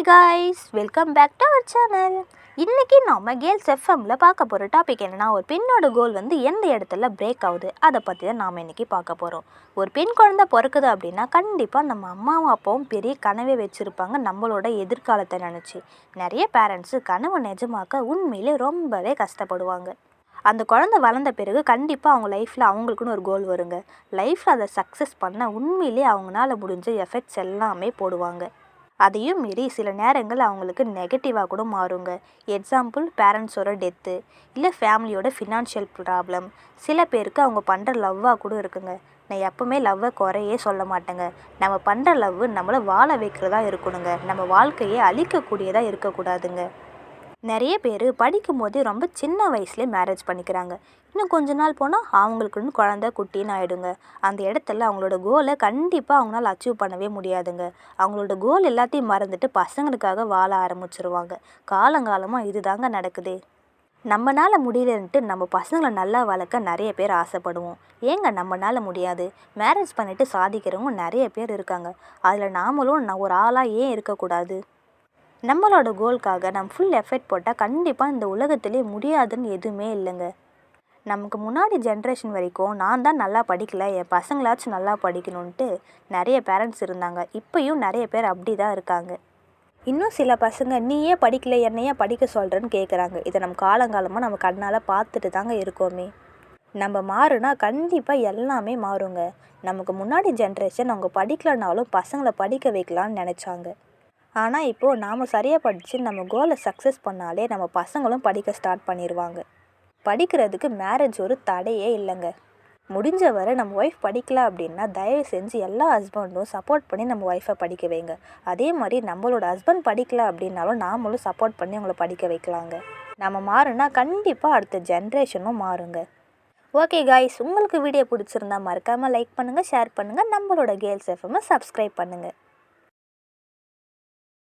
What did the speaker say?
Hi guys, welcome back to our channel. இன்றைக்கி நம்ம girls எஃப்எம்மில் பார்க்க போகிற டாபிக் என்னென்னா, ஒரு பெண்ணோட கோல் எந்த இடத்துல பிரேக் ஆகுது அதை பற்றி தான் நாம் இன்றைக்கி பார்க்க போகிறோம். ஒரு பெண் குழந்தை பிறக்குது அப்படின்னா கண்டிப்பாக நம்ம அம்மாவும் அப்பாவும் பெரிய கனவே வச்சுருப்பாங்க நம்மளோட எதிர்காலத்தை நினச்சி. நிறைய பேரண்ட்ஸு கனவு நிஜமாக்க உண்மையிலே ரொம்பவே கஷ்டப்படுவாங்க. அந்த குழந்தை வளர்ந்த பிறகு கண்டிப்பாக அவங்க லைஃப்பில் அவங்களுக்குன்னு ஒரு கோல் வருங்க. லைஃப்பில் அதை சக்ஸஸ் பண்ண உண்மையிலே அவங்களால முடிஞ்ச எஃபெக்ட்ஸ் எல்லாமே போடுவாங்க. அதையும் மீறி சில நேரங்கள் அவங்களுக்கு நெகட்டிவாக கூட மாறுங்க. எக்ஸாம்பிள், பேரண்ட்ஸோட டெத்து, இல்லை ஃபேமிலியோட ஃபினான்ஷியல் ப்ராப்ளம். சில பேருக்கு அவங்க பண்ணுற லவ்வாக கூட இருக்குங்க. நான் எப்போவுமே லவ்வை குறையே சொல்ல மாட்டேங்க. நம்ம பண்ணுற லவ் நம்மளை வாழ வைக்கிறதா இருக்கணுங்க. நம்ம வாழ்க்கையை அழிக்கக்கூடியதாக இருக்கக்கூடாதுங்க. நிறைய பேர் படிக்கும் போதே ரொம்ப சின்ன வயசுலேயே மேரேஜ் பண்ணிக்கிறாங்க. இன்னும் கொஞ்ச நாள் போனால் அவங்களுக்குன்னு குழந்தை குட்டின்னு ஆகிடுங்க. அந்த இடத்துல அவங்களோட கோலை கண்டிப்பாக அவங்களால அச்சீவ் பண்ணவே முடியாதுங்க. அவங்களோட கோல் எல்லாத்தையும் மறந்துட்டு பசங்களுக்காக வாழ ஆரம்பிச்சிருவாங்க. காலங்காலமாக இது தாங்க நடக்குது. நம்மளால் முடியலன்ட்டு நம்ம பசங்களை நல்லா வளர்க்க நிறைய பேர் ஆசைப்படுவோம். ஏங்க நம்மளால் முடியாது? மேரேஜ் பண்ணிவிட்டு சாதிக்கிறவங்க நிறைய பேர் இருக்காங்க. அதில் நாமளும் ஒரு ஆளாக ஏன் இருக்கக்கூடாது? நம்மளோட கோலுக்காக நம்ம ஃபுல் எஃபெக்ட் போட்டால் கண்டிப்பாக இந்த உலகத்திலே முடியாதுன்னு எதுவுமே இல்லைங்க. நமக்கு முன்னாடி ஜென்ரேஷன் வரைக்கும் நான் தான் நல்லா படிக்கலை, என் பசங்களாச்சும் நல்லா படிக்கணுன்ட்டு நிறைய பேரண்ட்ஸ் இருந்தாங்க. இப்போயும் நிறைய பேர் அப்படி தான் இருக்காங்க. இன்னும் சில பசங்க நீயே படிக்கலை என்னையே படிக்க சொல்கிறேன்னு கேட்குறாங்க. இதை நம்ம காலங்காலமாக நம்ம கண்ணால் பார்த்துட்டு தாங்க இருக்கோமே. நம்ம மாறுனா கண்டிப்பாக எல்லாமே மாறுங்க. நமக்கு முன்னாடி ஜென்ரேஷன் அவங்க படிக்கலைனாலும் பசங்களை படிக்க வைக்கலான்னு நினச்சாங்க. ஆனால் இப்போது நாம் சரியாக படித்து நம்ம கோலை சக்ஸஸ் பண்ணாலே நம்ம பசங்களும் படிக்க ஸ்டார்ட் பண்ணிடுவாங்க. படிக்கிறதுக்கு மேரேஜ் ஒரு தடையே இல்லைங்க. முடிஞ்ச வரை நம்ம ஒய்ஃப் படிக்கல அப்படின்னா தயவு செஞ்சு எல்லா ஹஸ்பண்டும் சப்போர்ட் பண்ணி நம்ம ஒய்ஃபை படிக்க வைங்க. அதே மாதிரி நம்மளோட ஹஸ்பண்ட் படிக்கல அப்படின்னாலும் நாமளும் சப்போர்ட் பண்ணி அவங்கள படிக்க வைக்கலாங்க. நம்ம மாறுனா கண்டிப்பாக அடுத்த ஜென்ரேஷனும் மாறுங்க. ஓகே காய்ஸ், உங்களுக்கு வீடியோ பிடிச்சிருந்தா மறக்காமல் லைக் பண்ணுங்கள், ஷேர் பண்ணுங்கள், நம்மளோட கேர்ள்ஸ் எஃப்எம்மை சப்ஸ்கிரைப் பண்ணுங்கள்.